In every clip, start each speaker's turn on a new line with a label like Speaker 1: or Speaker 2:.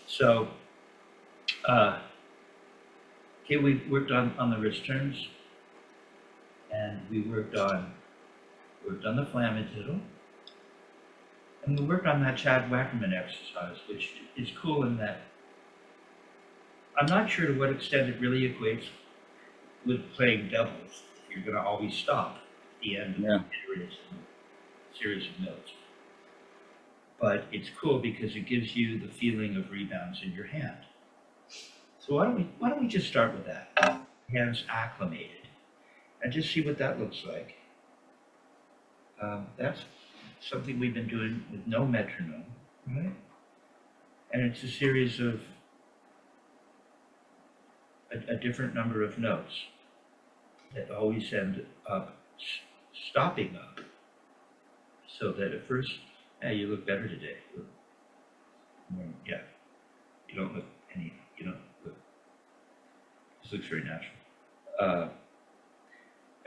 Speaker 1: So, uh, okay, we worked on the wrist turns, and we worked on the flamitiddle, and we worked on that Chad Wackerman exercise, which is cool in that I'm not sure to what extent it really equates with playing doubles. You're going to always stop at the end of
Speaker 2: Yeah.
Speaker 1: the series of notes. But it's cool because it gives you the feeling of rebounds in your hand. So why don't we just start with that? Hands acclimated, and just see what that looks like. That's something we've been doing with no metronome, right? And it's a series of a different number of notes that always end up stopping up, so that at first, hey, you look better today. Yeah, you don't look you don't look, this looks very natural. Uh,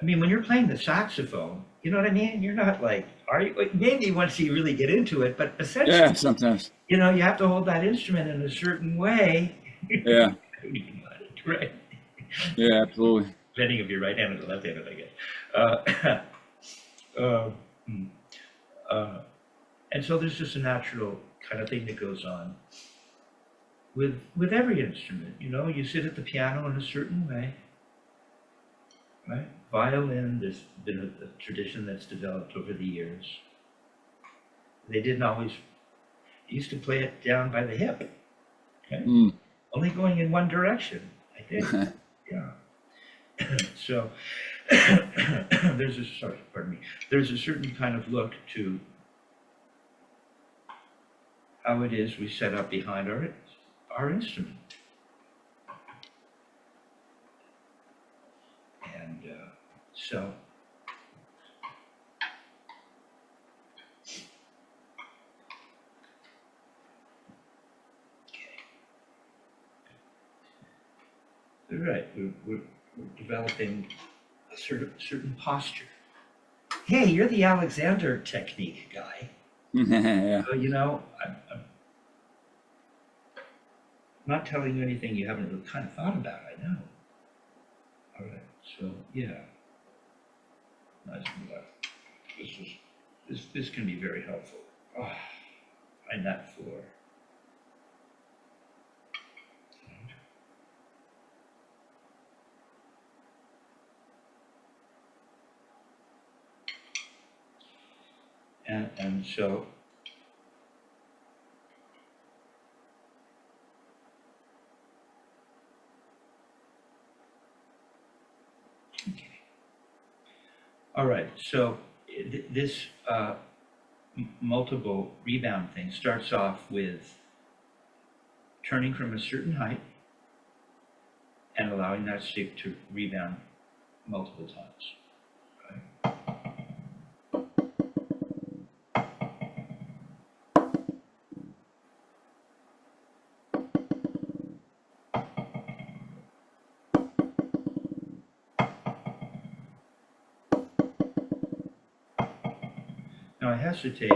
Speaker 1: I mean, when you're playing the saxophone, you know what I mean? You're not like, are you? Like, maybe once you really get into it, but essentially,
Speaker 2: Yeah, sometimes.
Speaker 1: you know, you have to hold that instrument in a certain way.
Speaker 2: Yeah,
Speaker 1: Right.
Speaker 2: yeah, absolutely.
Speaker 1: Depending if you're right-handed or left-handed, I guess. Uh, hmm. uh, and so there's just a natural kind of thing that goes on with every instrument. You know, you sit at the piano in a certain way, right? Violin, there's been a tradition that's developed over the years. They didn't always used to play it down by the hip, okay?
Speaker 2: Mm.
Speaker 1: Only going in one direction, I think. Yeah. So pardon me. There's a certain kind of look to how it is we set up behind our instrument. And so all right, we're developing a certain posture. Hey, you're the Alexander technique guy.
Speaker 2: Yeah.
Speaker 1: So, you know, I'm not telling you anything you haven't really kind of thought about, I know. All right, so yeah, nice and left. This can be very helpful. Oh, find that floor. And so, okay. All right, so this multiple rebound thing starts off with turning from a certain height and allowing that stick to rebound multiple times. Okay? Now I hesitate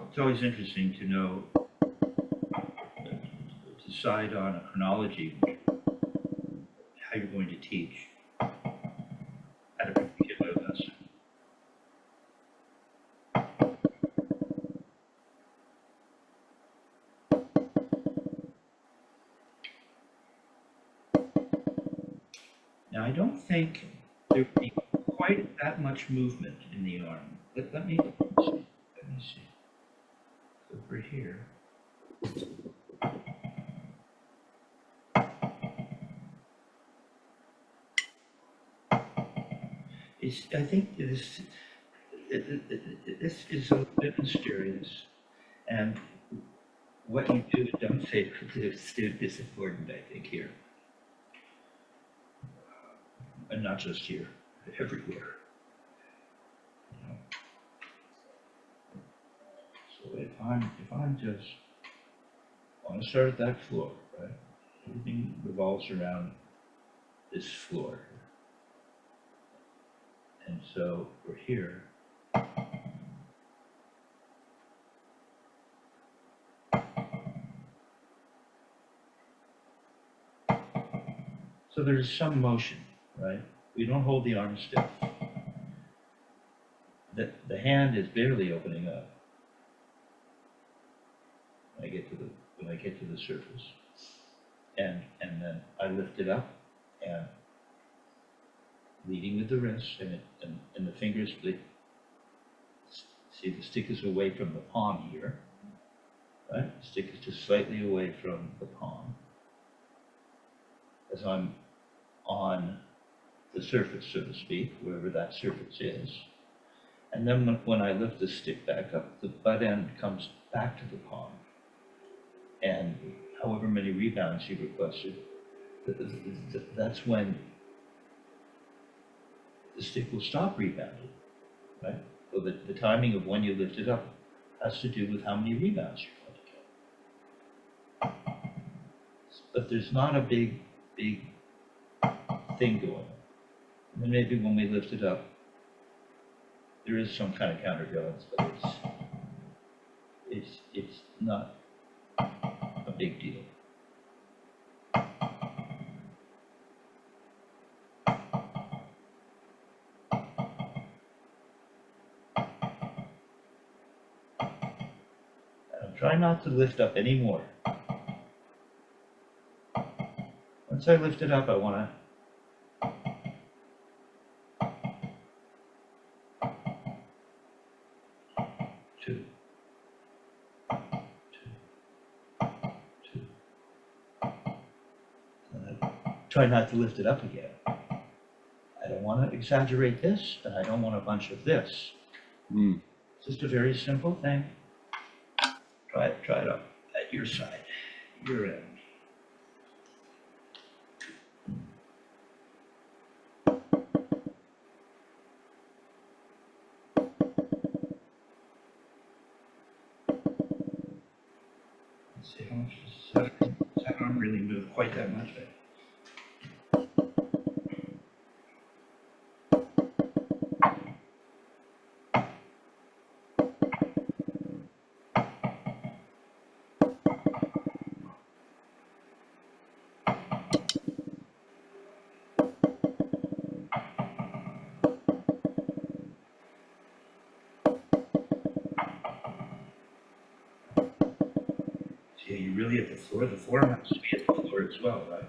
Speaker 1: it's always interesting to know, decide on a chronology, how you're going to teach at a particular lesson. Now I don't think there would be quite that much movement in the arm. Let me see. Over here. I think this is a little bit mysterious, and what you do and don't say to the student is important, I think, here. And not just here, everywhere. You know? So if I'm just, I want to start at that floor, right? Everything revolves around this floor. And so we're here. So there's some motion, right? We don't hold the arm stiff. The hand is barely opening up when I get to the surface. And then I lift it up and leading with the wrist and the fingers split. See, the stick is away from the palm here, right? The stick is just slightly away from the palm as I'm on the surface, so to speak, wherever that surface is. And then when I lift the stick back up, the butt end comes back to the palm. And however many rebounds you requested, that's when the stick will stop rebounding, right? So the timing of when you lift it up has to do with how many rebounds you're going to get. But there's not a big thing going on. And then maybe when we lift it up, there is some kind of counterbalance, but it's not a big deal. Try not to lift up anymore. Once I lift it up, I want to two. And I try not to lift it up again. I don't want to exaggerate this, and I don't want a bunch of this. It's just a very simple thing. Try it up at your side, your end. Let's see how much does that arm really move quite that much. Yeah, you're really at the floor. The floor has to be at the floor as well, right?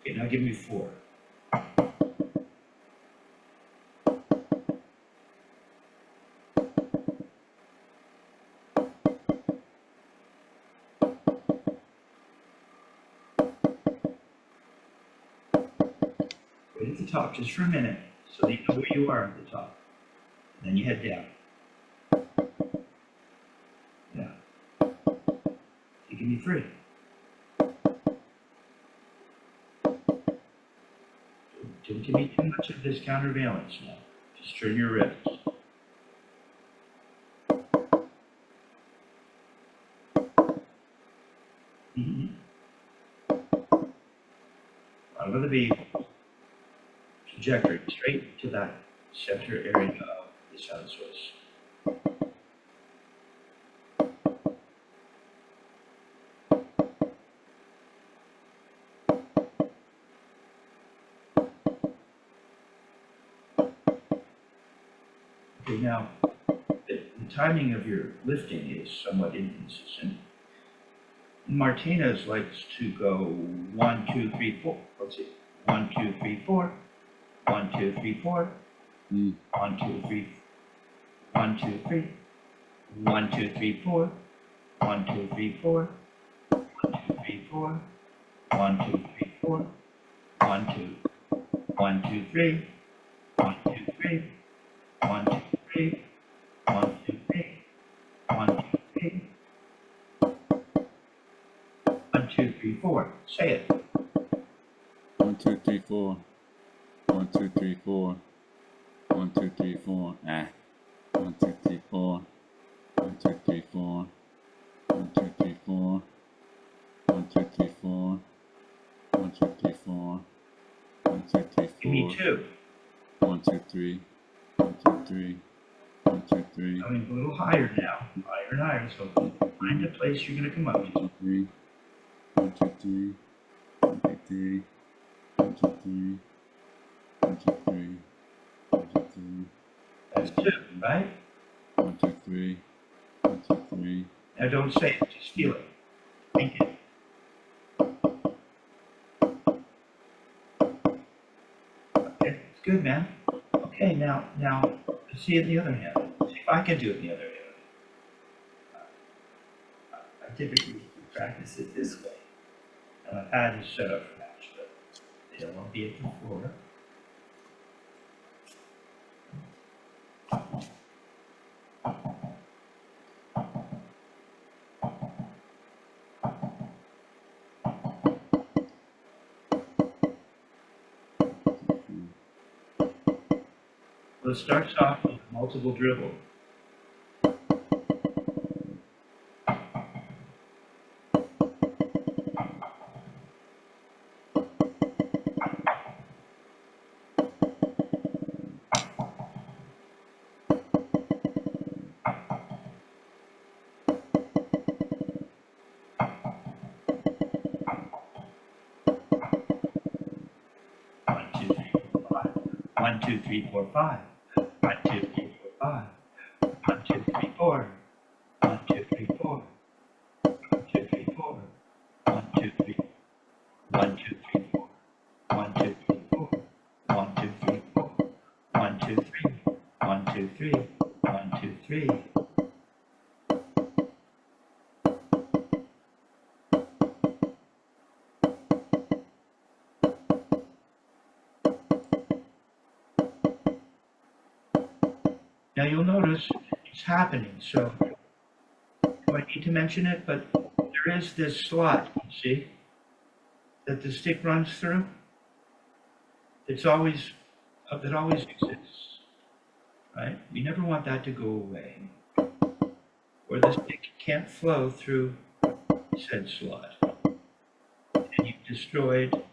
Speaker 1: Okay, now give me 4. Wait at the top just for a minute so that you know where you are at the top. And then you head down. Yeah. You give me 3. Don't give me too much of this counterbalance now. Just turn your wrist. Out of the beat. Trajectory straight to that center area of the sound source. Okay, now the timing of your lifting is somewhat inconsistent. Martinez likes to go 1, 2, 3, 4. Let's see. 1, 2, 3, 4. 1, 2, 3, 4. 1, 2, 3. 1, 2, 3. 1, 2, 3, 4. 1, 2, 3, 4. 1, 2, 3, 4. 1, 2, 3, 4. 1, 2. 1, 2, 3. 1, 2, 3. 1, 2, 3. 1, 2, 3. 1, 2, 3. 1, 2, 3, 4. Say it.
Speaker 2: 1, 2, 3, 4. 1, 2, 3, 4. 1, 2, 3, 4. 1, 2, 3, 4. 1, 2, 3, 4. 1, 2, 3, 4. 1, 2, 3, 4. 1, 2, 3, 4. 1, 2, 3,
Speaker 1: Give me
Speaker 2: 4.
Speaker 1: 2.
Speaker 2: 1, 2, 3. 1, 2, 3. 1, 2, 3.
Speaker 1: Coming a little higher now. Higher and higher. So find a place you're going to come up to.
Speaker 2: 3. 1, 2, 3. 1, 2, 3. 1, 2, 3. 1, 2, 3. 1, 2, 3.
Speaker 1: That's 2, right?
Speaker 2: 1, 2, 3. 1, 2, 3.
Speaker 1: Now don't say it, just feel it. Think it. Okay, it's good, man. Okay, now let's see it in the other hand. See if I can do it in the other hand. I typically practice it this way. And I've had it set up for match, but they don't want to be at the floor. Well, it starts off with multiple dribble. One, two, three, four, five. 1, 2, 3, 4, 5. 1, 2, 3, 4. 1, 2, 3, 4. 1, 2, 3, 4. 1, 2, 3. 1, 2, 3, 4. 1, 2, 3, 4. 1, 2, 3, 4. 1, 2, 3. 1, 2, 3. 1, 2, 3. Now you'll notice it's happening, so do I need to mention it? But there is this slot, you see, that the stick runs through. That always exists, right? We never want that to go away. Or the stick can't flow through said slot. And you've destroyed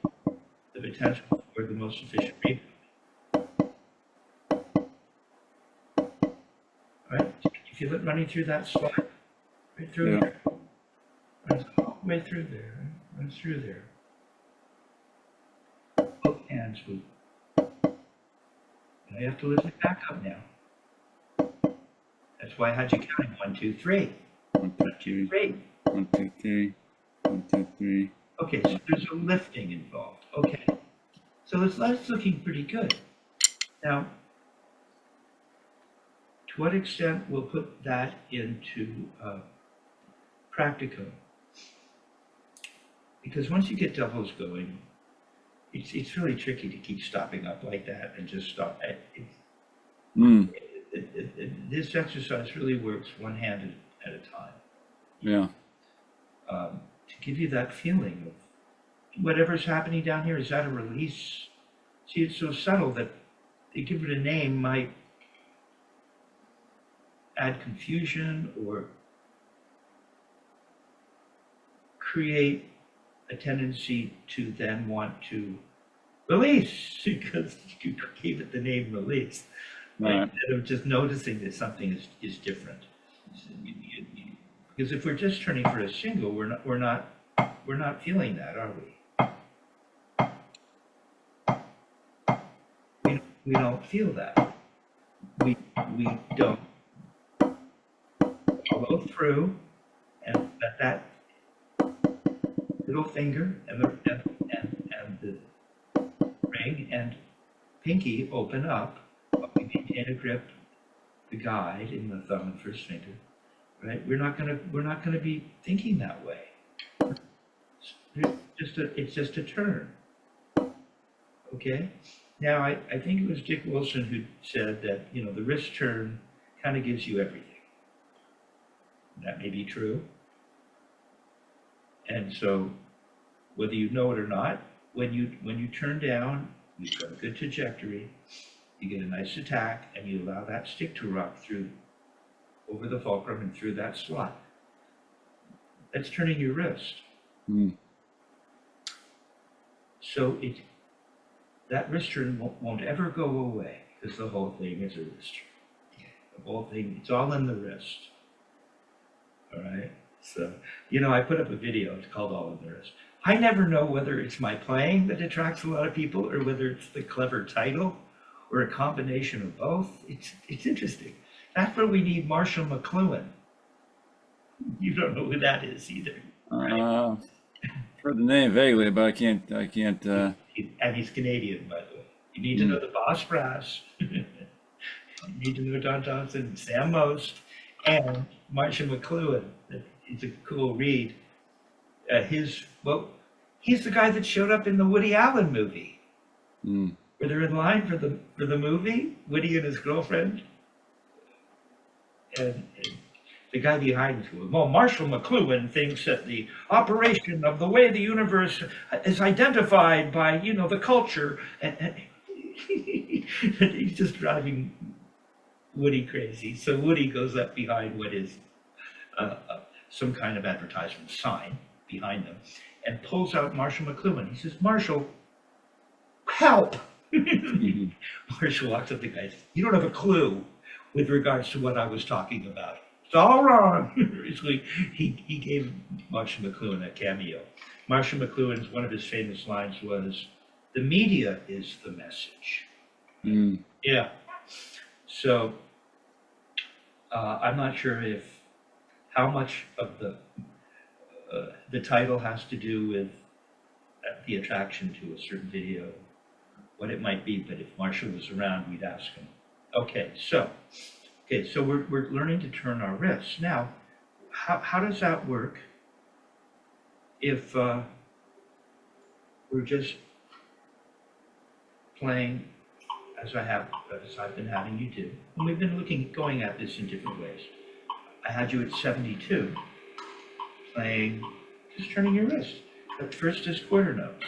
Speaker 1: the potential for the most efficient rebound. Right? Can you feel it running through that slot? Right through there. Runs all the way through there. Right? Runs through there. Both hands move. Now you have to lift it back up now. That's why I had you counting 1, 2, 3.
Speaker 2: 1, 2, 3. 1, 2, 3. 1, 2, 3.
Speaker 1: Okay, so there's a lifting involved. Okay. So that's looking pretty good. Now, to what extent we'll put that into practicum? Because once you get doubles going, it's really tricky to keep stopping up like that and just stop. This exercise really works one hand at a time.
Speaker 2: Yeah.
Speaker 1: To give you that feeling of whatever's happening down here, is that a release? See, it's so subtle that to give it a name might add confusion or create a tendency to then want to release because you gave it the name release.
Speaker 2: Right.
Speaker 1: Instead of just noticing that something is different. Because if we're just turning for a single, we're not feeling that, are we? We don't feel that. We don't follow through and let that little finger and the ring and pinky open up, but we maintain a grip, the guide in the thumb and first finger, right? We're not gonna be thinking that way. It's just a turn. Okay? Now I think it was Dick Wilson who said that, the wrist turn kind of gives you everything. That may be true. And so whether you know it or not, when you turn down, you've got a good trajectory, you get a nice attack, and you allow that stick to rock through over the fulcrum and through that slot. That's turning your wrist.
Speaker 2: Mm.
Speaker 1: So that wrist turn won't ever go away because the whole thing is a wrist turn. The whole thing, it's all in the wrist. All right. So, I put up a video. It's called All in the Wrist. I never know whether it's my playing that attracts a lot of people or whether it's the clever title or a combination of both. It's interesting. That's where we need Marshall McLuhan. You don't know who that is either, right?
Speaker 2: Heard the name vaguely, but I can't.
Speaker 1: And he's Canadian, by the way. You need to know the Boss Brass. You need to know Don Johnson, Sam Most, and Marshall McLuhan. It's a cool read. He's the guy that showed up in the Woody Allen movie.
Speaker 2: Mm.
Speaker 1: Where they're in line for the movie, Woody and his girlfriend. And the guy behind him, well, Marshall McLuhan thinks that the operation of the way the universe is identified by, the culture, and he's just driving Woody crazy. So Woody goes up behind what is some kind of advertisement sign behind them and pulls out Marshall McLuhan. He says, "Marshall, help!" Marshall walks up to the guy. "You don't have a clue with regards to what I was talking about. It's all wrong." So he gave Marshall McLuhan a cameo. Marshall McLuhan's, one of his famous lines was, "The media is the message."
Speaker 2: Mm.
Speaker 1: Yeah. So I'm not sure how much of the title has to do with the attraction to a certain video, what it might be, but if Marshall was around, we'd ask him. Okay, so we're learning to turn our wrists. Now, how does that work if we're just playing as I've been having you do? And we've been going at this in different ways. I had you at 72, playing, just turning your wrist. But first is quarter notes.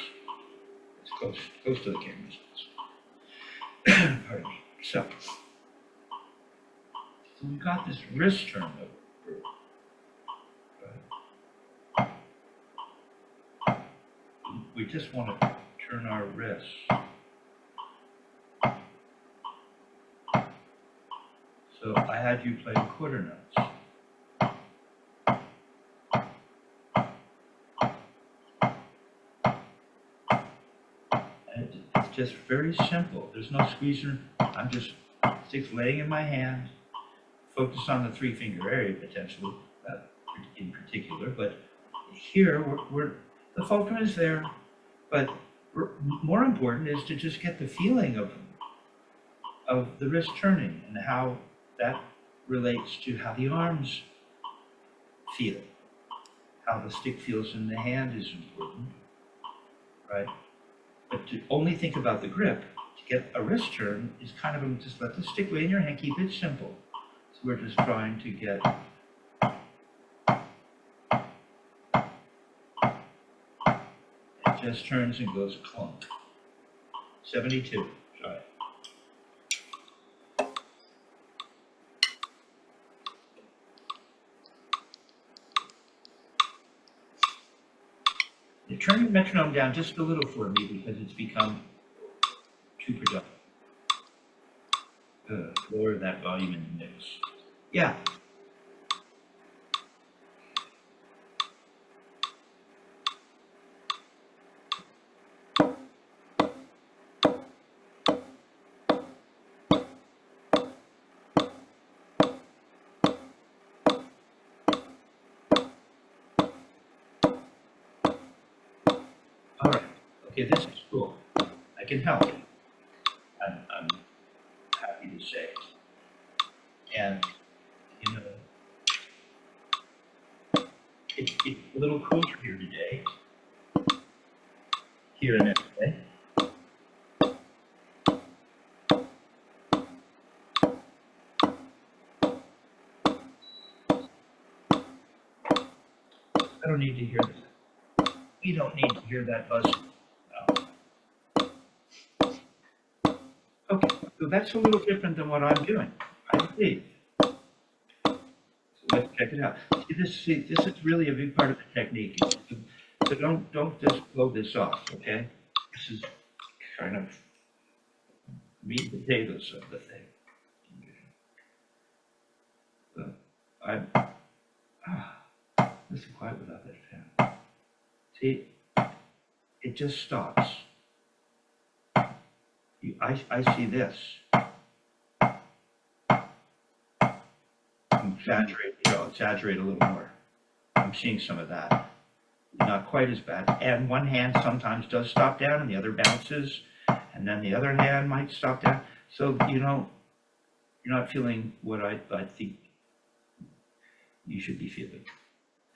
Speaker 1: It's close to the camera. Pardon me. So we've got this wrist turn over. We just want to turn our wrists. So I had you play quarter notes. It's just very simple. There's no squeezer. I'm just sticks laying in my hand, focus on the 3-finger area potentially, in particular. But here, the fulcrum is there. But more important is to just get the feeling of the wrist turning and how that relates to how the arms feel. How the stick feels in the hand is important, right? But to only think about the grip, to get a wrist turn, is kind of just let the stick lay in your hand, keep it simple. So we're just trying to get it just turns and goes clunk. 72, try it. You turn your metronome down just a little for me because it's become too productive. Lower that volume in the mix. Yeah. All right. Okay, this is cool. I can help you. I'm happy to say. And, it's a little cooler here today. Here in LA. I don't need to hear that. We don't need to hear that buzzing. No. Okay, so that's a little different than what I'm doing, I believe. Let's check it out. See, this is really a big part of the technique. So don't just blow this off, okay? This is kind of meat and potatoes of the thing. I'm, listen quiet without that fan. See, it just stops. I see this. Exaggerate a little more. I'm seeing some of that. Not quite as bad. And one hand sometimes does stop down and the other bounces, and then the other hand might stop down. So, you're not feeling what I think you should be feeling.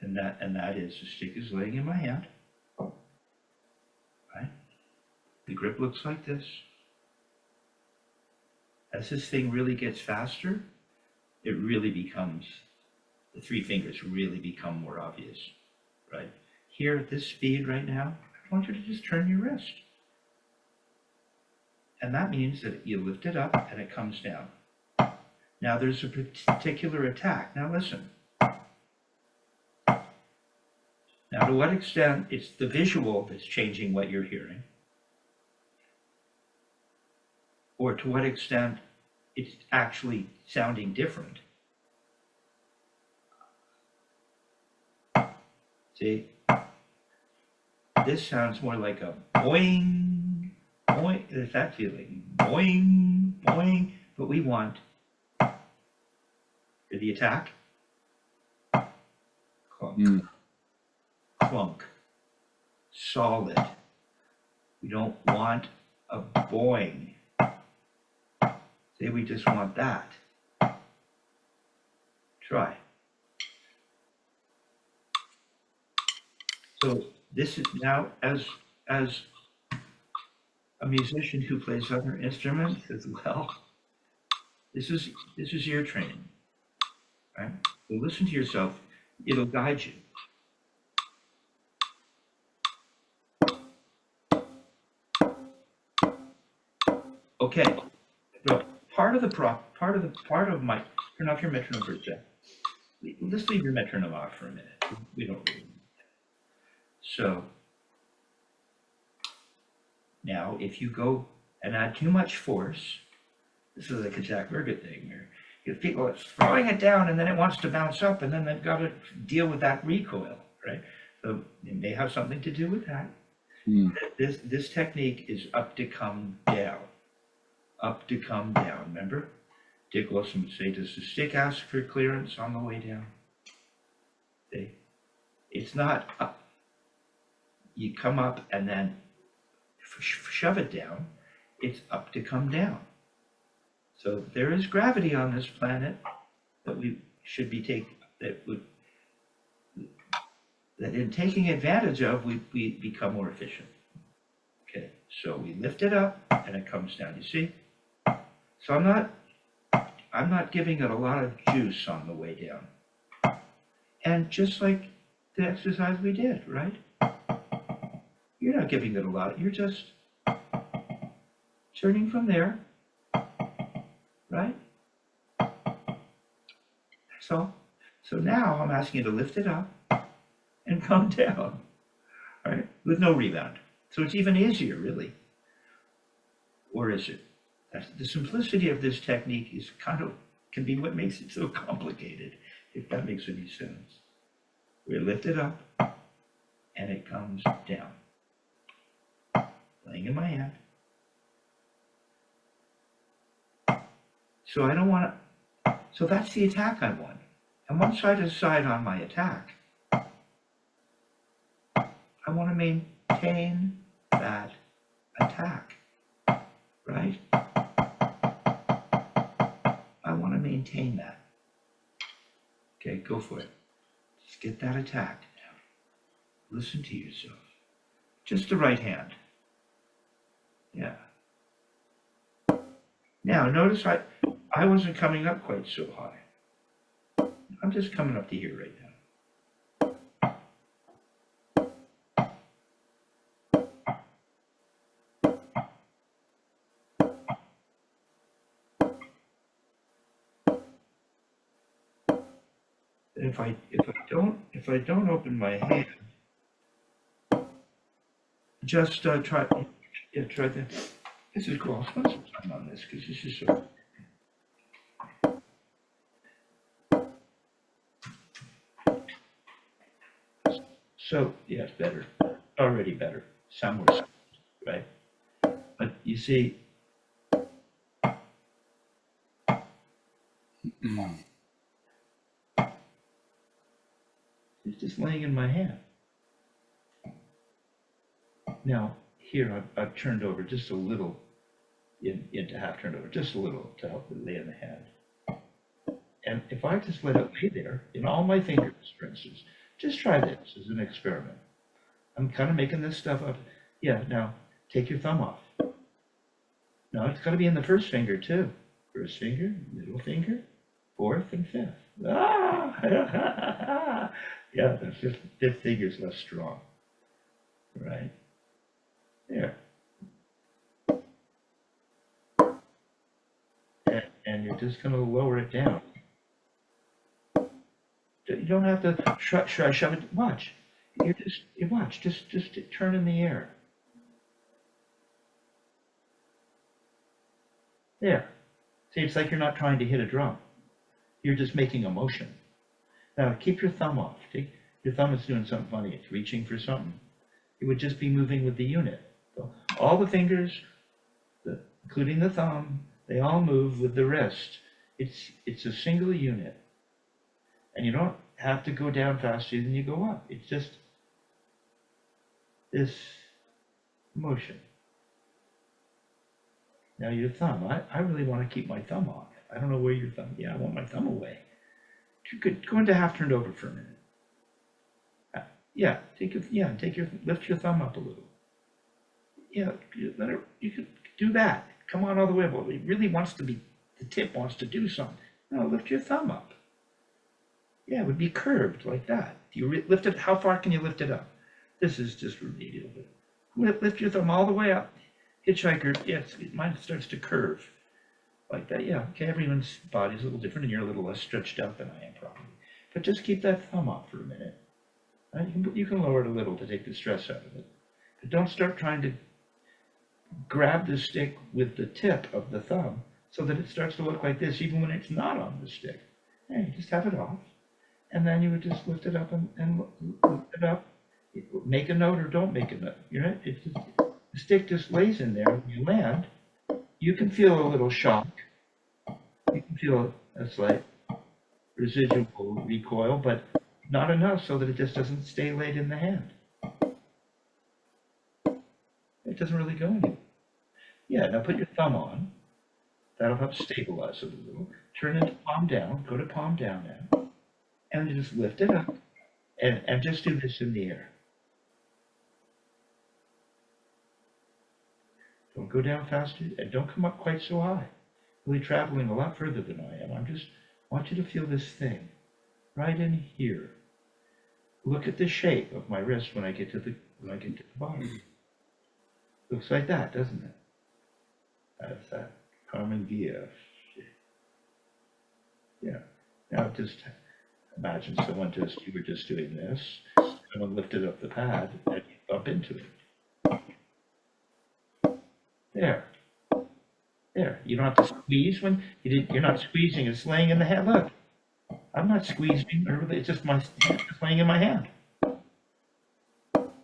Speaker 1: And that is the stick is laying in my hand. Right? The grip looks like this. As this thing really gets faster, it really becomes, the three fingers really become more obvious, right? Here at this speed right now, I want you to just turn your wrist. And that means that you lift it up and it comes down. Now there's a particular attack. Now listen. Now to what extent it's the visual that's changing what you're hearing, or to what extent it's actually sounding different. See, this sounds more like a boing, boing. There's that feeling, boing, boing. But we want for the attack, clunk, clunk, solid. We don't want a boing. Say we just want that. Try. So this is now, as a musician who plays other instruments as well, this is ear training, right? So listen to yourself, it'll guide you. Okay, so part of my, turn off your metronome for a sec. Let's leave your metronome off for a minute. We don't really need that. So now if you go and add too much force, this is like a Jack Burgett thing where if people are throwing it down and then it wants to bounce up and then they've got to deal with that recoil, right? So it may have something to do with that. This technique is up to come down. Up to come down, remember? Dick Wilson would say, does the stick ask for clearance on the way down? See? It's not up. You come up and then shove it down. It's up to come down. So there is gravity on this planet that we should be taking, that in taking advantage of, we become more efficient. Okay, so we lift it up and it comes down, you see? So I'm not giving it a lot of juice on the way down. And just like the exercise we did, right? You're not giving it a lot, you're just turning from there, right? That's all. So now I'm asking you to lift it up and come down, right? With no rebound. So it's even easier, really. Or is it? That's, the simplicity of this technique is can be what makes it so complicated, if that makes any sense. We lift it up and it comes down. Laying in my hand. So I don't want to, so that's the attack I want. And once I decide on my attack, I want to maintain that attack, right? I want to maintain that. Okay, go for it. Just get that attack now. Listen to yourself. Just the right hand. Yeah. Now, notice I wasn't coming up quite so high. I'm just coming up to here right now. if I don't open my hand, just try this. This is cool. I'll spend some time on this because this is so. So yeah, it's better. Already better. Somewhere, right? But you see, it's just laying in my hand. Now here I've turned over just a little into half turned over, just a little to help it lay in the hand. And if I just let it lay there in all my fingers, for instance, just try this as an experiment. I'm kind of making this stuff up. Yeah, now take your thumb off. No, it's got to be in the first finger too. First finger, middle finger, fourth and fifth. Ah! Yeah, the fifth finger is less strong. Right? There. And you're just going to lower it down. You don't have to shove it. Watch. Watch. Just turn in the air. There. See, it's like you're not trying to hit a drum. You're just making a motion. Now, keep your thumb off. Your thumb is doing something funny. It's reaching for something. It would just be moving with the unit. So all the fingers, including the thumb, they all move with the wrist. It's a single unit. And you don't have to go down faster than you go up. It's just this motion. Now your thumb, I really want to keep my thumb off. I don't know where your thumb, yeah, I want my thumb away. You could go into half turned over for a minute. Lift your thumb up a little. Yeah, you could do that. Come on all the way up. Well, it really wants to be, the tip wants to do something. No, lift your thumb up. Yeah, it would be curved like that. You lift it, how far can you lift it up? This is just remedial. But lift your thumb all the way up. Hitchhiker, yes, mine starts to curve like that. Yeah, okay, everyone's body's a little different and you're a little less stretched out than I am probably. But just keep that thumb up for a minute. You can lower it a little to take the stress out of it. But don't start trying to grab the stick with the tip of the thumb so that it starts to look like this even when it's not on the stick. Hey, just have it off. And then you would just lift it up and lift it up. Make a note or don't make a note. You're right. The stick just lays in there. When you land, you can feel a little shock. You can feel a slight residual recoil, but not enough so that it just doesn't stay laid in the hand. It doesn't really go anywhere. Yeah, now put your thumb on. That'll help stabilize it a little. Turn it to palm down. Go to palm down now. And you just lift it up. And just do this in the air. Don't go down faster and don't come up quite so high. You'll be traveling a lot further than I am. I just want you to feel this thing right in here. Look at the shape of my wrist when I get to the bottom. Looks like that, doesn't it? That's that common gear. Yeah. Now just imagine you were just doing this. Someone lifted up the pad and you bump into it. There. There. You don't have to squeeze when you're not squeezing, it's laying in the hand. Look. I'm not squeezing, it's just my hand is laying in my hand.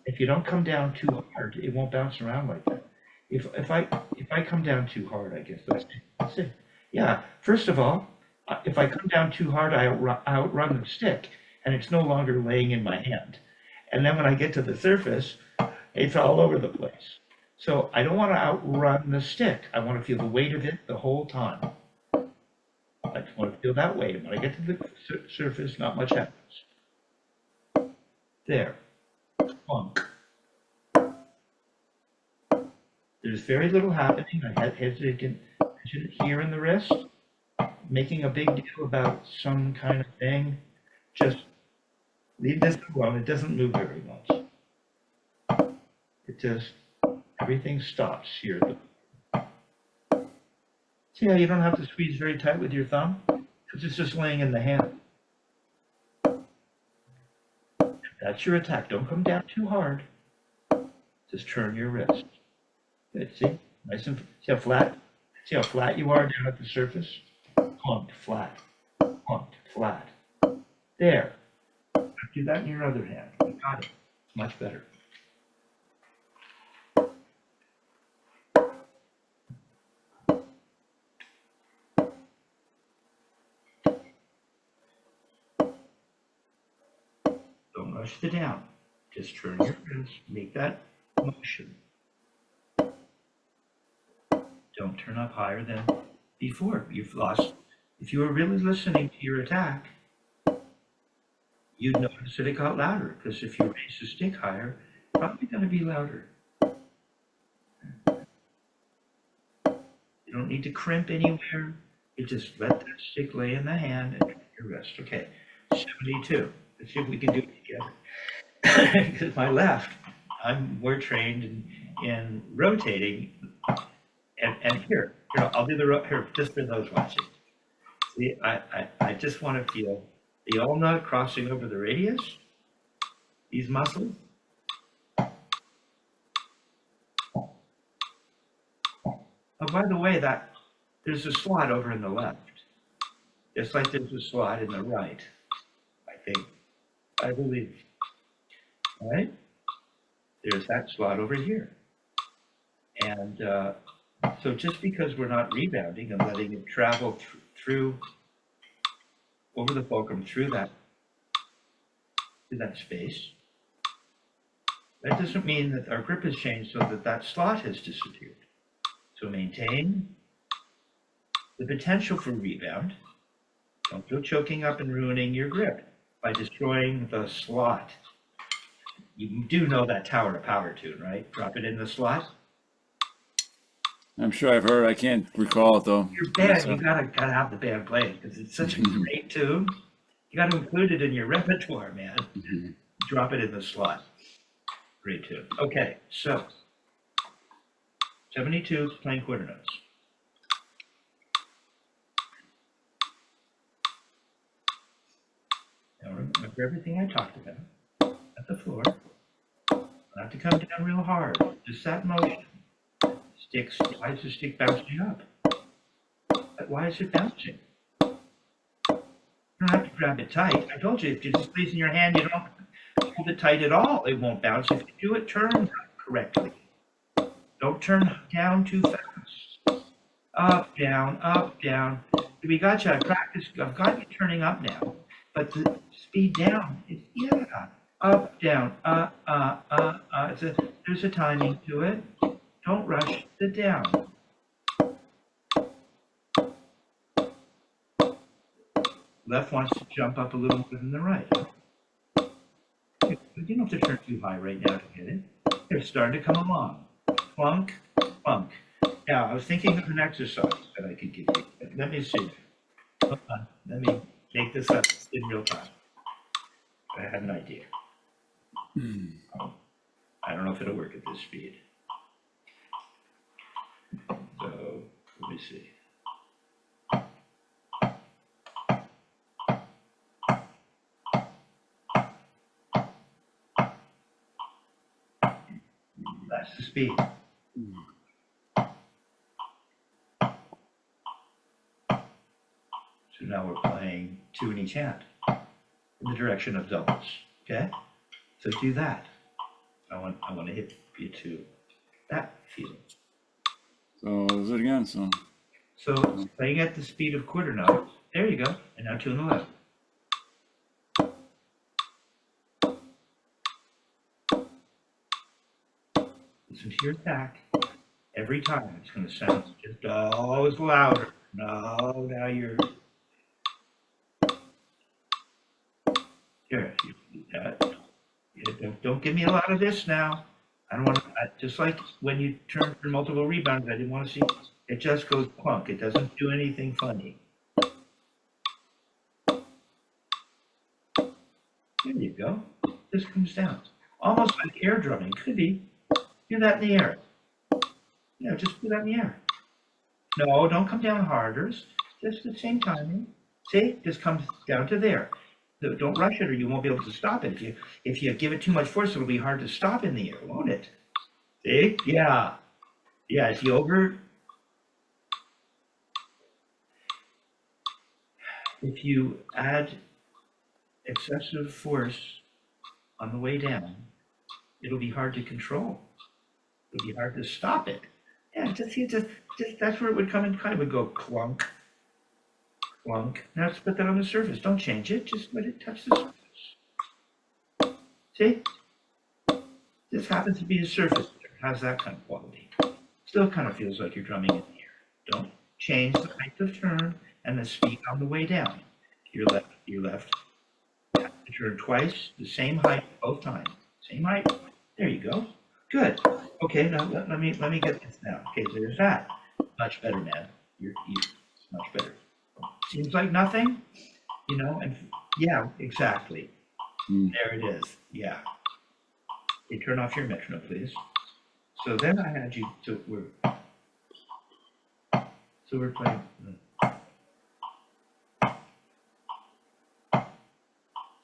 Speaker 1: If you don't come down too hard, it won't bounce around like that. If I come down too hard, I guess let's see. Yeah, first of all, if I come down too hard, I outrun the stick, and it's no longer laying in my hand. And then when I get to the surface, it's all over the place. So I don't want to outrun the stick. I want to feel the weight of it the whole time. I just want to feel that weight. When I get to the surface, not much happens. There. Plunk. There's very little happening. I hesitate here in the wrist, making a big deal about some kind of thing. Just leave this alone. It doesn't move very much. It just, everything stops here. See how you don't have to squeeze very tight with your thumb? Because it's just laying in the hand. That's your attack. Don't come down too hard. Just turn your wrist. Good, see? Nice and, see how flat you are down at the surface? Plunked, flat, plunked, flat. There. Do that in your other hand. You got it. Much better. Don't rush the down. Just turn your wrist. Make that motion. Don't turn up higher than before. You've lost. If you were really listening to your attack, you'd notice that it got louder, because if you raise the stick higher, it's probably going to be louder. You don't need to crimp anywhere. You just let that stick lay in the hand and turn your wrist. Okay, 72. Let's see if we can do it together. Because my left, I'm more trained in rotating. And here, I'll do here, just for those watching. See, I just want to feel the ulna crossing over the radius, these muscles. Oh, by the way, there's a slot over in the left, just like there's a slot in the right, I believe. All right? There's that slot over here. And so just because we're not rebounding and letting it travel through, over the fulcrum, through that space, that doesn't mean that our grip has changed so that slot has disappeared. So maintain the potential for rebound. Don't go choking up and ruining your grip by destroying the slot. You do know that Tower of Power tune, right? Drop it in the slot.
Speaker 2: I'm sure I've heard. I can't recall it though.
Speaker 1: Your band, you gotta have the band playing because it's such a great tune. You got to include it in your repertoire, man. Drop it in the slot. Great tune. Okay, so 72 playing quarter notes. Now remember everything I talked about at the floor. Not to come down real hard. Just that motion. Sticks. Why is the stick bouncing up? Why is it bouncing? You don't have to grab it tight. I told you, if you just place in your hand, you don't hold it tight at all. It won't bounce. If you do it, turn correctly. Don't turn down too fast. Up, down, up, down. We got you. I've got you turning up now. But the speed down is, up, down, there's a timing to it. Don't rush the down. Left wants to jump up a little more than the right. You don't have to turn too high right now to get it. They're starting to come along. Plunk, plunk. Now, I was thinking of an exercise that I could give you. Let me see. Hold on. Let me make this up in real time. I have an idea. I don't know if it'll work at this speed. So, let me see. That's the speed. So now we're playing 2 in each hand in the direction of doubles. Okay? So do that. I want to hit you to that feeling.
Speaker 2: So let's do it again.
Speaker 1: So playing at the speed of quarter notes. There you go. And now 2 on the left. Listen to your attack. Every time it's going to sound just always louder. No, now you're. Here, don't give me a lot of this now. I don't want to, just like when you turn for multiple rebounds, I didn't want to see, it just goes plunk. It doesn't do anything funny. There you go. This comes down. Almost like air drumming. Could be. Do that in the air. Yeah, just do that in the air. No, don't come down harder. Just the same timing. See, just comes down to there. Don't rush it or you won't be able to stop it. If you give it too much force, it'll be hard to stop in the air, won't it? See? Yeah. Yeah, see if you add excessive force on the way down, it'll be hard to control. It'll be hard to stop it. Yeah, just that's where it would come in, kind of would go clunk, clunk. Now let's put that on the surface. Don't change it, just let it touch the surface. See? This happens to be a surface. How's that kind of quality? Still kind of feels like you're drumming in the air. Don't change the height of turn and the speed on the way down. Your left. Tap the turn twice, the same height both times. Same height. There you go. Good. Okay, now let me get this now. Okay, so there's that. Much better, man. You're much better. Seems like nothing, and yeah, exactly. There it is. Yeah. Okay, turn off your metronome, please. So then I had you we're playing.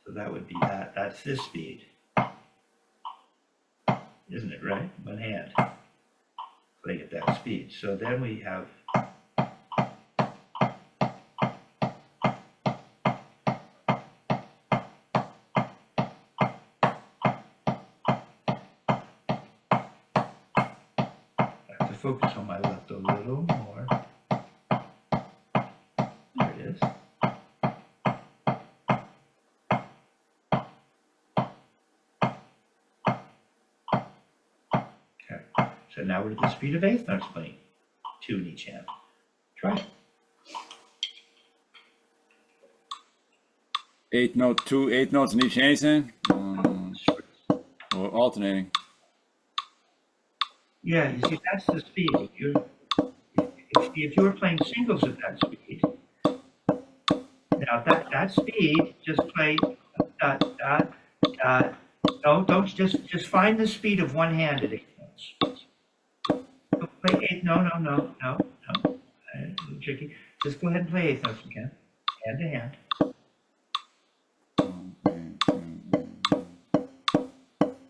Speaker 1: So that would be that. That's this speed. Isn't it, right? One hand. Playing at that speed. So then we have focus on my left a little more. There it is. Okay, so now we're at the speed of eighth notes playing. 2 in each hand. Try it.
Speaker 2: Eight notes in each hand, then? Or alternating?
Speaker 1: Yeah, you see, that's the speed. If you were playing singles at that speed, now that speed, just play dot, dot, dot. No, don't just find the speed of one hand at eighth notes. Play eighth, no. A little tricky. Just go ahead and play eighth notes again, hand to hand.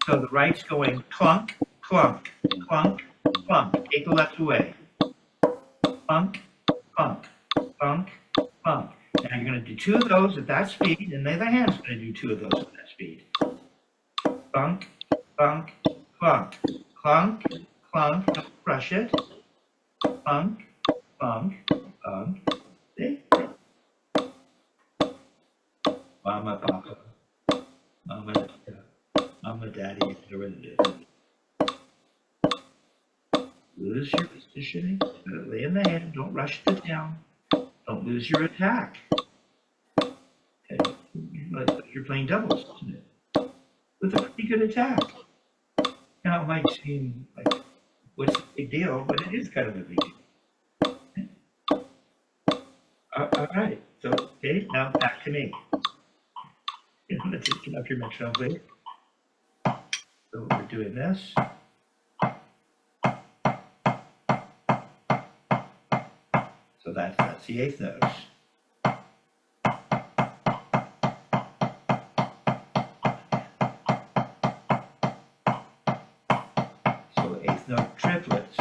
Speaker 1: So the right's going clunk, clunk, clunk, clunk. Take the left away. Clunk, clunk, clunk, clunk. Now you're going to do 2 of those at that speed, and the other hand's going to do 2 of those at that speed. Clunk, clunk, clunk, clunk, clunk. Don't crush it. Clunk, clunk, clunk. See? Mama, papa. Mama, daddy, whatever it is. Lose your positioning. Lay in the hand. Don't rush the down. Don't lose your attack. Okay. You're playing doubles, isn't it? With a pretty good attack. Now it might seem like what's the big deal, but it is kind of a big deal. Okay. All right. So okay, now back to me. Let's just get up your metronome, please. So we're doing this. So that's the eighth notes. So eighth note triplets.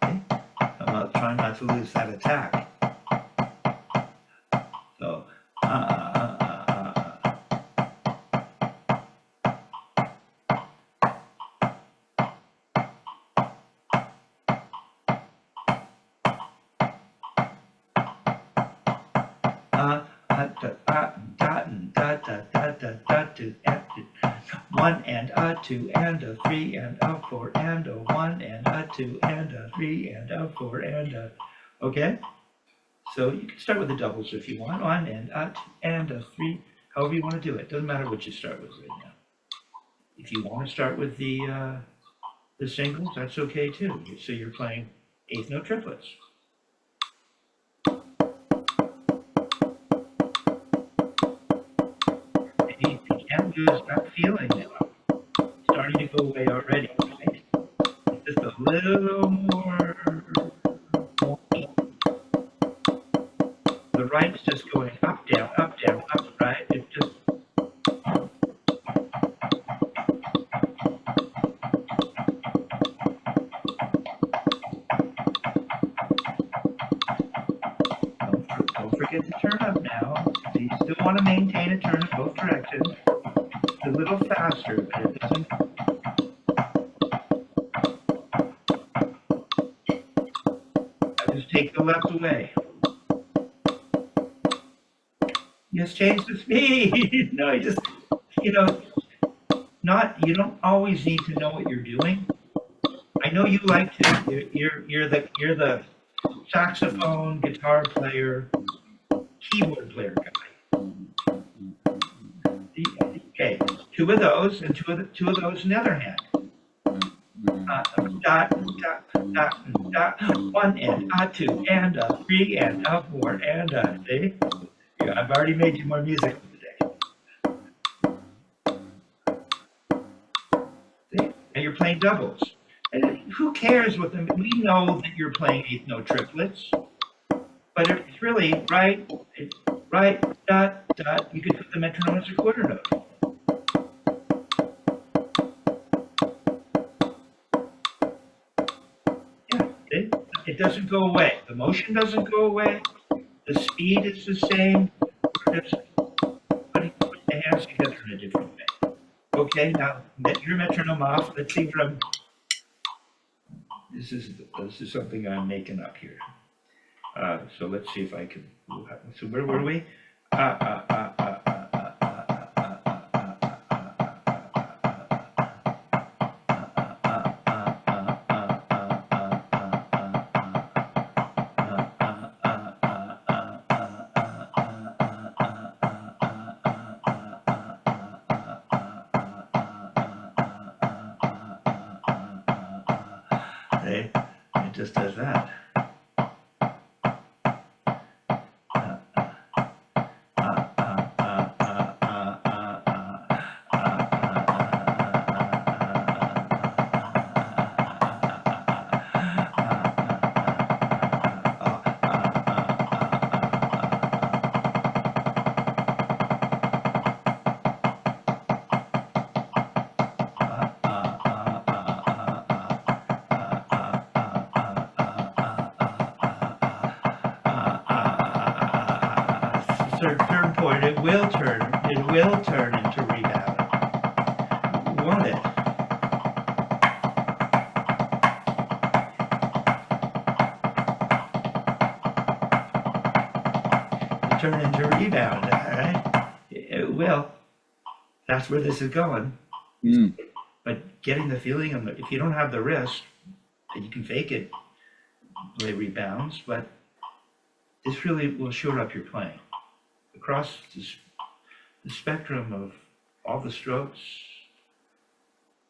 Speaker 1: Okay. I'm not trying not to lose that attack. So one and a 2 and a 3 and a 4 and a 1 and a 2 and a 3 and a 4 and a. Okay? So you can start with the doubles if you want. 1 and a 2 and a 3, however you want to do it. Doesn't matter what you start with right now. If you want to start with the singles, that's okay too. So you're playing eighth note triplets. You can't lose that feeling now. It's starting to go away already, right? Just a little more get the turn up now. So you still want to maintain a turn in both directions. It's a little faster, but it doesn't. I just take the left away. Just change the speed. No, you just, you know, you don't always need to know what you're doing. I know you like to. You're the saxophone, guitar player, keyboard player guy. Okay, two of those and two of those in the other hand. Dot, dot, dot, dot, one and a two and a three and a four and a, see? Yeah, I've already made you more music today. See? And you're playing doubles. And who cares what we know that you're playing eighth note triplets, but it's really right, dot, dot. You could put the metronome as a quarter note. Yeah, see? It doesn't go away. The motion doesn't go away. The speed is the same. We're just put the hands together in a different way. Okay, now get your metronome off. Let's see what I'm. This is something I'm making up here. So let's see if I can. So where were we? It just does that. Turn point, it will turn into rebound. Won't it? Turn into rebound, all right? It will. That's where this is going. But getting the feeling of it, if you don't have the wrist, you can fake it, play rebounds, but this really will shore up your playing. Across the spectrum of all the strokes,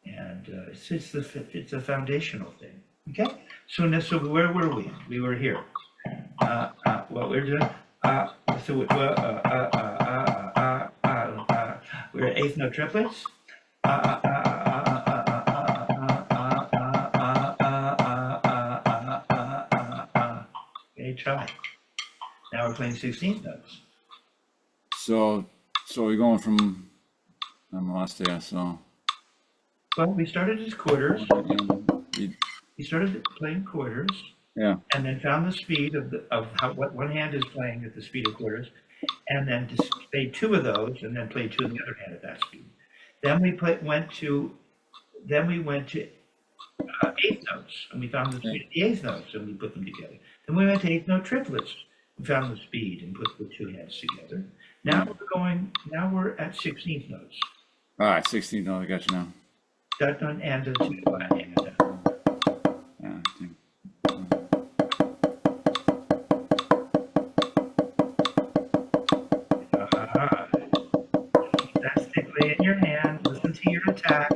Speaker 1: and it's a foundational thing. Okay, so where were we? We were here. What we're doing. We're at eighth note triplets. Okay, try. Now we're playing 16th notes.
Speaker 2: So we're going from, I'm lost there, so.
Speaker 1: Well, we started as quarters. We started playing quarters.
Speaker 2: Yeah.
Speaker 1: And then found the speed of what one hand is playing at the speed of quarters, and then just played two of those, and then played two of the other hand at that speed. Then we went to eighth notes, and we found the speed of the eighth notes, and we put them together. Then we went to eighth note triplets. We found the speed and put the two hands together. Now we're at 16th notes.
Speaker 2: All right, 16th note, I got you now.
Speaker 1: That done and a two and a.
Speaker 2: Yeah, I think.
Speaker 1: That's stickly in your hand. Listen to your attack.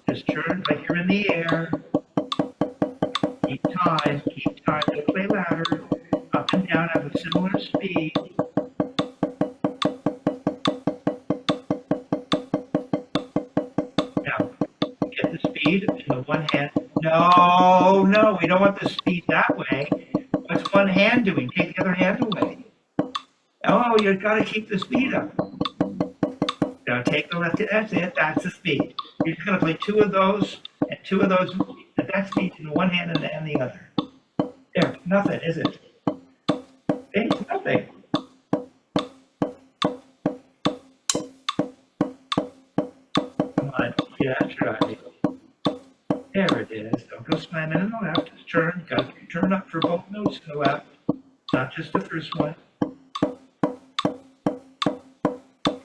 Speaker 1: Just turn like you're in the air. Keep time. Don't play louder. Up and down at a similar speed. Now, get the speed in the one hand. No, we don't want the speed that way. What's one hand doing? Take the other hand away. Oh, you've got to keep the speed up. Now take the left. That's it. That's the speed. You're just going to play two of those and two of those at that speed in one hand and the other. There, nothing, is it? It's nothing. Yeah, that's right. There it is. Don't go slamming in the left. Just turn. You gotta turn up for both notes in the left, not just the first one.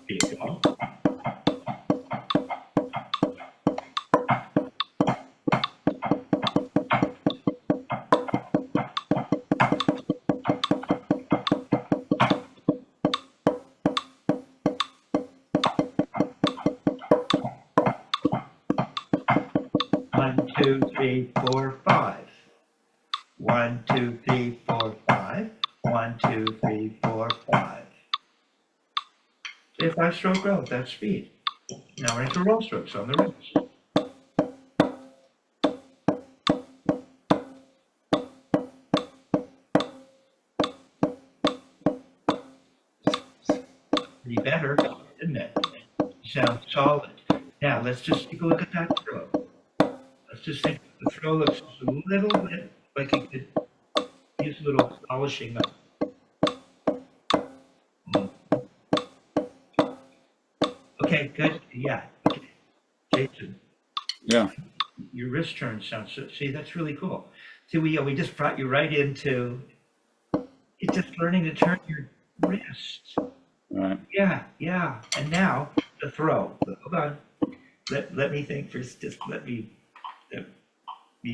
Speaker 1: Here you go. One, two, three, four, five. 1, 2, 3, 4, 5. 1, 2, 3, 4, 5. Say 5-stroke row, that's speed. Now we're into roll strokes on the wrist. Pretty better, isn't it? Sounds solid. Now let's just take a look at that throw. Let's just think the throw looks just a little bit like it could use a little polishing up. Okay, good. Yeah. Okay. Jason,
Speaker 2: Yeah.
Speaker 1: your wrist turn sounds so, see, that's really cool. See, we just brought you right into it's just learning to turn your wrist.
Speaker 2: Right.
Speaker 1: Yeah, yeah. And now the throw. Hold on. Let me think first. Just let me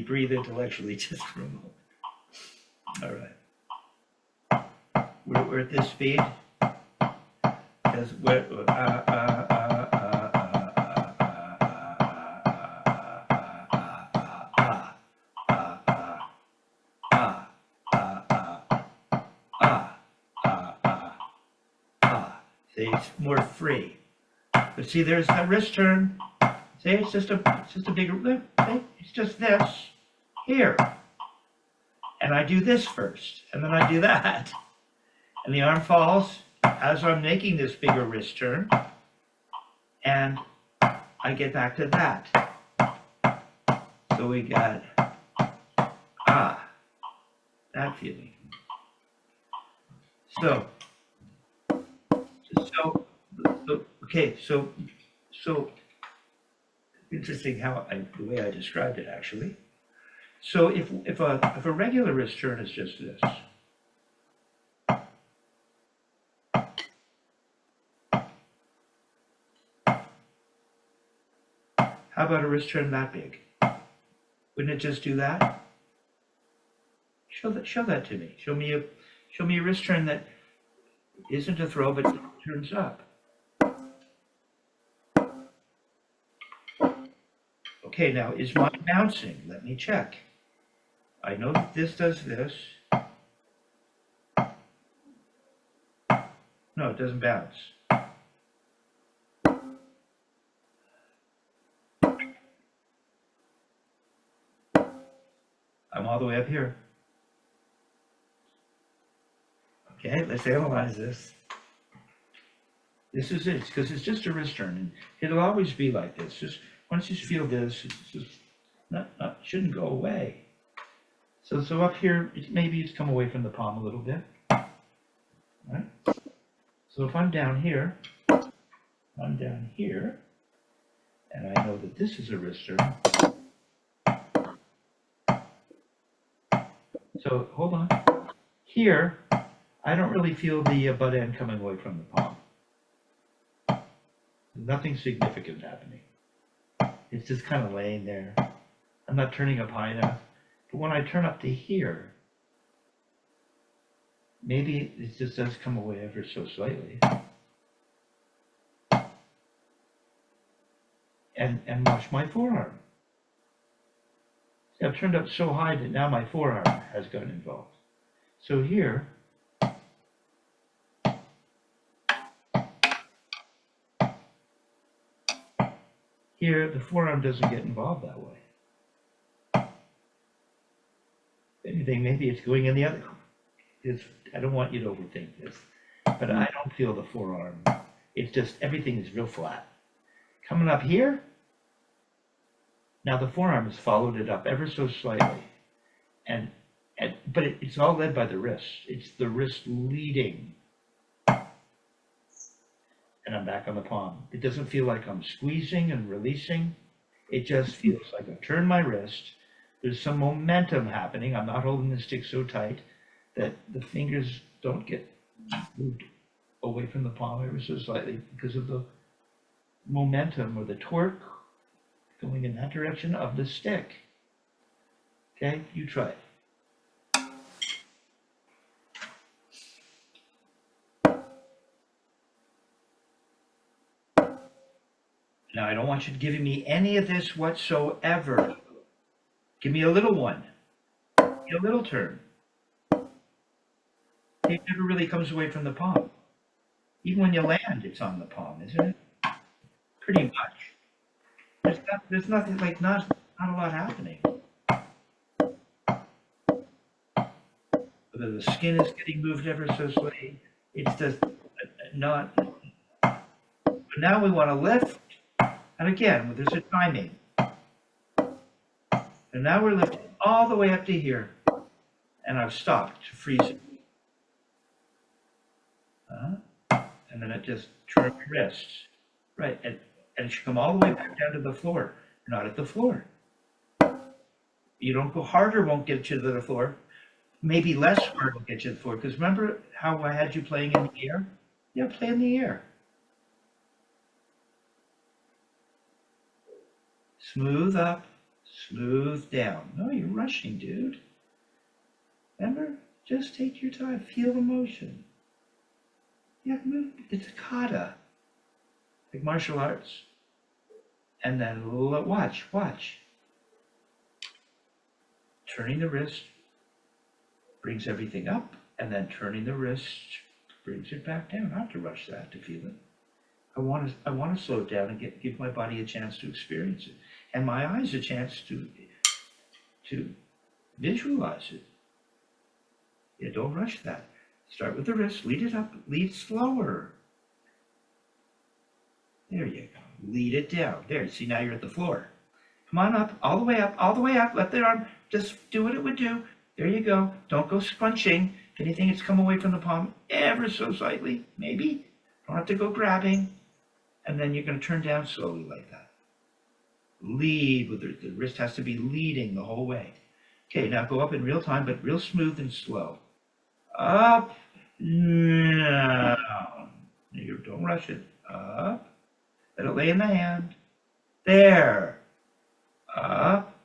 Speaker 1: breathe intellectually just for a moment. All right. We're at this speed. Because we're see, it's more free. But see, there's that wrist turn. See, it's just a bigger lift. See, it's just this here. And I do this first, and then I do that. And the arm falls as I'm making this bigger wrist turn. And I get back to that. So we got, that feeling. So okay, so interesting how the way I described it actually. So if a regular wrist turn is just this, how about a wrist turn that big? Wouldn't it just do that? Show that to me. Show me a wrist turn that isn't a throw but turns up. Okay, now is mine bouncing? Let me check. I know that this does this. No, it doesn't bounce. I'm all the way up here. Okay, let's analyze this. This is it, because it's just a wrist turn, and it'll always be like this. Just once you feel this, it's just shouldn't go away. So up here, maybe it's come away from the palm a little bit. Right? So if I'm down here, and I know that this is a wrist turn. So hold on. Here, I don't really feel the butt end coming away from the palm. Nothing significant happening. It's just kind of laying there. I'm not turning up high enough. But when I turn up to here, maybe it just does come away ever so slightly. And watch my forearm. See, I've turned up so high that now my forearm has gotten involved. So here, the forearm doesn't get involved that way. If anything, maybe it's going in the other. I don't want you to overthink this, but I don't feel the forearm. It's just everything is real flat. Coming up here, now the forearm has followed it up ever so slightly, but it's all led by the wrist. It's the wrist leading. And I'm back on the palm. It doesn't feel like I'm squeezing and releasing. It just feels like I've turned my wrist. There's some momentum happening. I'm not holding the stick so tight that the fingers don't get moved away from the palm ever so slightly because of the momentum or the torque going in that direction of the stick. Okay, you try it. Now, I don't want you to give me any of this whatsoever. Give me a little one, a little turn. It never really comes away from the palm. Even when you land, it's on the palm, isn't it? Pretty much. There's nothing, like, not a lot happening. Whether the skin is getting moved ever so slightly, it's just not. But now we want to lift, and again, there's a timing. And now we're lifting all the way up to here, and I've stopped to freeze it. And then it just turns your wrists. Right, and it should come all the way back down to the floor, not at the floor. You don't go harder, won't get you to the floor. Maybe less hard will get you to the floor, because remember how I had you playing in the air? Yeah, play in the air. Smooth up, smooth down. No, you're rushing, dude. Remember? Just take your time. Feel the motion. Yeah, move. It's a kata. Like martial arts. And then watch. Turning the wrist brings everything up, and then turning the wrist brings it back down. I don't have to rush that to feel it. I want to slow it down and give my body a chance to experience it, and my eyes a chance to visualize it. Yeah, don't rush that. Start with the wrist, lead it up, lead slower. There you go. Lead it down. There, see, now you're at the floor. Come on up, all the way up, all the way up. Let the arm just do what it would do. There you go. Don't go scrunching. If anything, it's come away from the palm ever so slightly, maybe. Don't have to go grabbing. And then you're going to turn down slowly like that. Lead with the wrist has to be leading the whole way. Okay, now go up in real time, but real smooth and slow. Up, down. Don't rush it. Up. Let it lay in the hand. There. Up.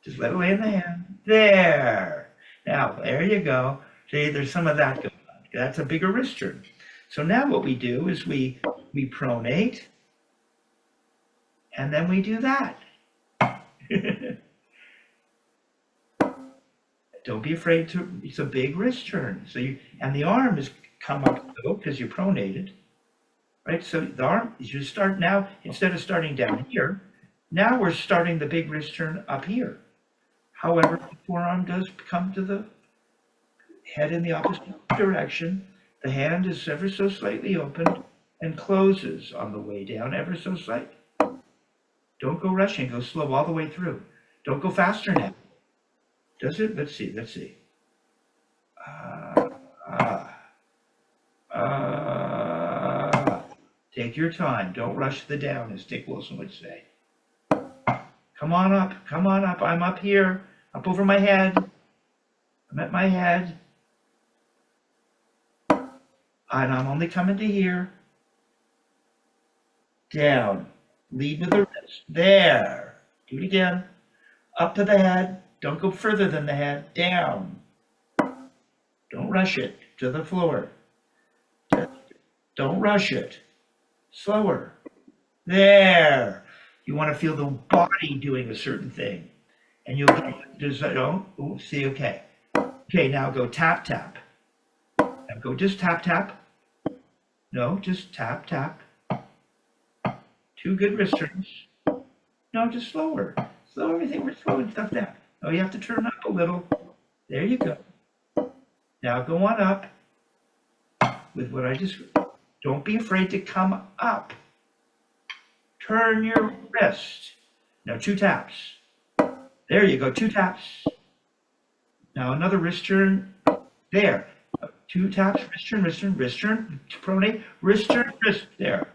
Speaker 1: Just let it lay in the hand. There. Now, there you go. See, there's some of that going on. That's a bigger wrist turn. So now what we do is we pronate, and then we do that. Don't be afraid to, it's a big wrist turn. So and the arm is come up because you're pronated, right? So the arm, you start now, instead of starting down here, now we're starting the big wrist turn up here. However, the forearm does come to the head in the opposite direction. The hand is ever so slightly opened and closes on the way down ever so slightly. Don't go rushing, go slow all the way through. Don't go faster now. Does it? Let's see. Take your time. Don't rush the down, as Dick Wilson would say. Come on up. I'm up here, up over my head. I'm at my head. And I'm only coming to here. Down. Lead with the wrist. There. Do it again. Up to the head. Don't go further than the head. Down. Don't rush it. To the floor. Don't rush it. Slower. There. You want to feel the body doing a certain thing. And you'll get, see, okay. Okay, now go tap, tap. Now go just tap, tap. No, just tap, tap. 2 good wrist turns. No, just slower. Slow everything. We're slowing stuff down. Oh, you have to turn up a little. There you go. Now go on up with what I just, don't be afraid to come up. Turn your wrist. Now 2 taps. There you go, 2 taps. Now another wrist turn. There. 2 taps, wrist turn, pronate, wrist turn, wrist, there.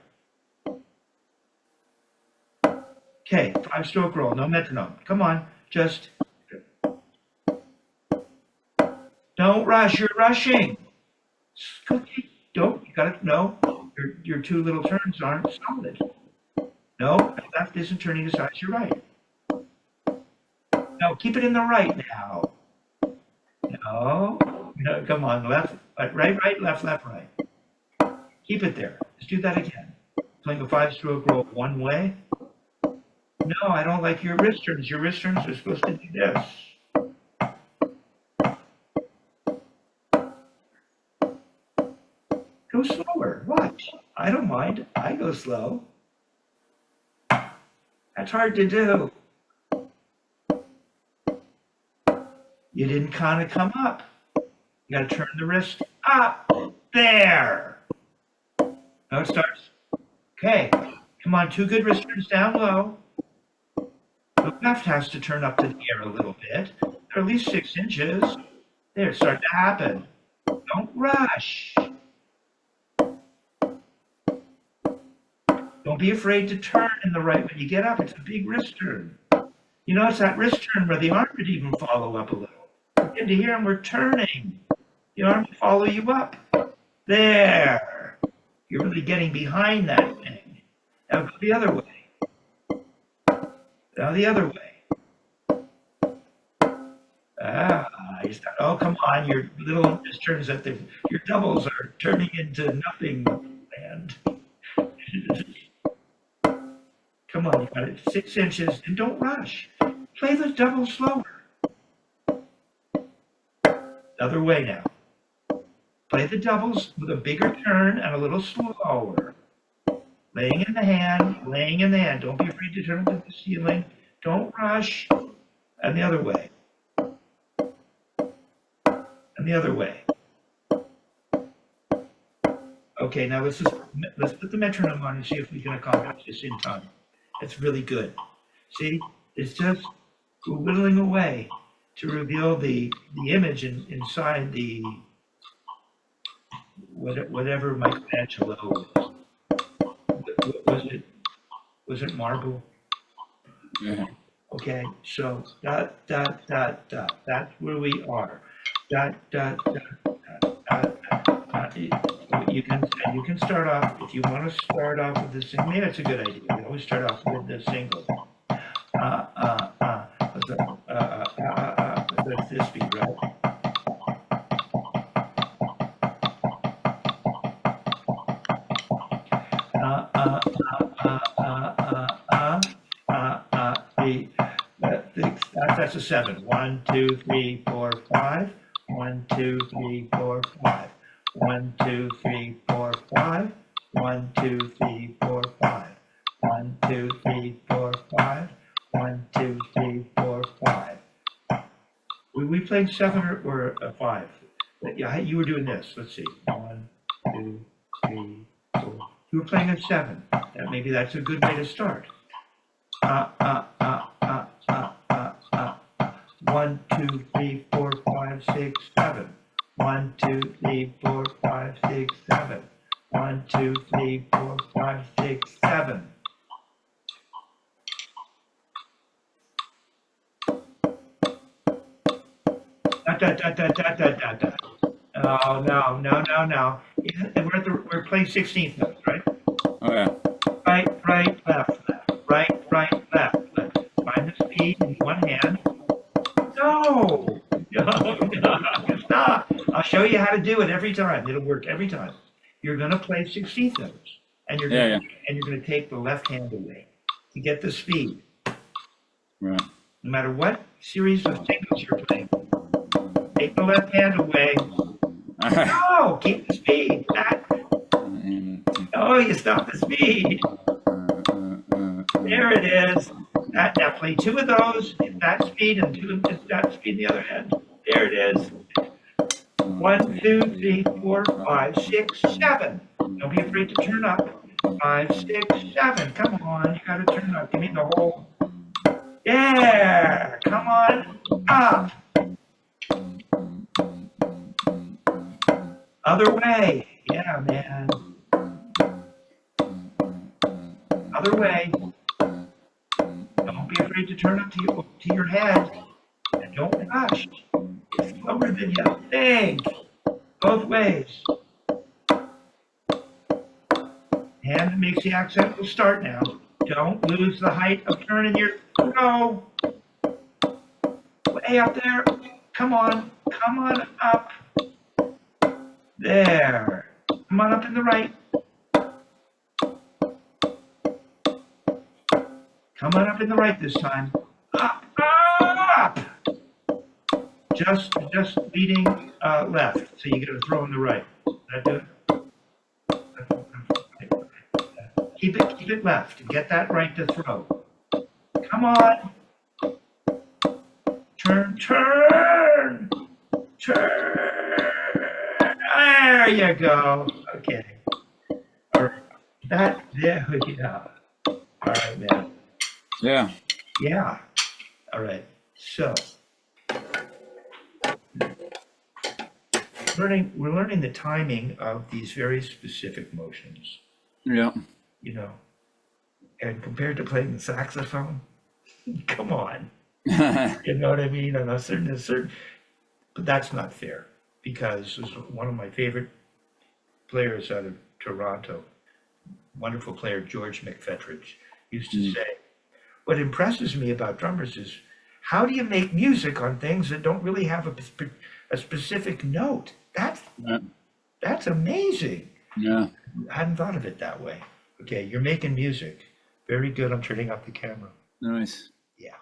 Speaker 1: Okay, 5-stroke roll, no metronome. Come on, just don't rush. You're rushing. Okay, don't. You gotta no. Your two little turns aren't solid. No, left isn't turning as hard as your right. No, keep it in the right now. No, come on, left, right, left, right. Keep it there. Let's do that again. Playing a 5-stroke roll one way. No, I don't like your wrist turns. Your wrist turns are supposed to do this. Go slower. Watch. I don't mind. I go slow. That's hard to do. You didn't kind of come up. You got to turn the wrist up. There. Now it starts. Okay. Come on. 2 good wrist turns down low. The left has to turn up to the air a little bit. They're at least 6 inches. There, it's starting to happen. Don't rush. Don't be afraid to turn in the right when you get up. It's a big wrist turn. You notice that wrist turn where the arm would even follow up a little. Into here and we're turning. The arm will follow you up. There. You're really getting behind that thing. Now go the other way. Now the other way. Oh, come on. Your little wrist turns that your doubles are turning into nothing land. Come on, you got it 6 inches and don't rush. Play the double slower. Other way now. Play the doubles with a bigger turn and a little slower. Laying in the hand, laying in the hand. Don't be afraid to turn to the ceiling. Don't rush. And the other way. And the other way. Okay, now let's put the metronome on and see if we can accomplish this in time. That's really good. See, it's just whittling away to reveal the image inside the whatever Michelangelo was. Was it marble?
Speaker 2: Yeah.
Speaker 1: Okay, so dot. That's where we are. Dot. You can start off if you want to start off with the single. Maybe that's a good idea. We always start off with the single. That's this beat, right? That's a 7. 1, 2, 3, 4, 5. 1, 2, 3, 4, 5. 1, 2, 3, 4, 5. 1, 2, 3, 4, 5. 1, 2, 3, 4, 5. 1, 2, 3, 4, 5. We played 7 or a 5. Yeah, you were doing this. Let's see. 1, 2, 3, 4. You were playing a 7. Maybe that's a good way to start. 1, 2, 3, 4, 5, 6, 7. 1, 2, 3, 4, 5, 6, 7. 1, 2, 3, 4, 5, 6, 7. Oh, no. We're playing 16th notes, right?
Speaker 2: Oh, yeah.
Speaker 1: Right, left. Right, left. Find the speed in one hand. No, stop. I'll show you how to do it every time. It'll work every time. You're going to play 16th notes, and you're going to take the left hand away to get the speed.
Speaker 2: Right.
Speaker 1: No matter what series of singles you're playing, take the left hand away. No, keep the speed. Oh, you stop the speed. There it is. Now play 2 of those at that speed and 2 at that speed in the other end. There it is. 1, 2, 3, 4, 5, 6, 7. Don't be afraid to turn up. 5, 6, 7. Come on, you gotta turn up. Give me the whole. Yeah, come on up. Other way. Yeah, man. Other way. be afraid to turn up to your head. And don't rush. It's slower than you think. Both ways. Hand that makes the accent will start now. Don't lose the height of turning your throw. Way up there. Come on up. There. Come on up in the right. Come on up in the right this time. Up, up. Just leading left. So you get a throw in the right. That do it? Keep it left. Get that right to throw. Come on. Turn. There you go. Okay. All right. There we go. All right, man.
Speaker 2: Yeah.
Speaker 1: Yeah. All right. So we're learning the timing of these very specific motions,
Speaker 2: Yeah.
Speaker 1: you know, and compared to playing the saxophone, come on. You know what I mean? On a certain, but that's not fair because one of my favorite players out of Toronto, wonderful player George McFetridge, used to say, what impresses me about drummers is how do you make music on things that don't really have a specific note? That's amazing.
Speaker 2: Yeah.
Speaker 1: I hadn't thought of it that way. Okay, you're making music. Very good. I'm turning up the camera.
Speaker 2: Nice.
Speaker 1: Yeah.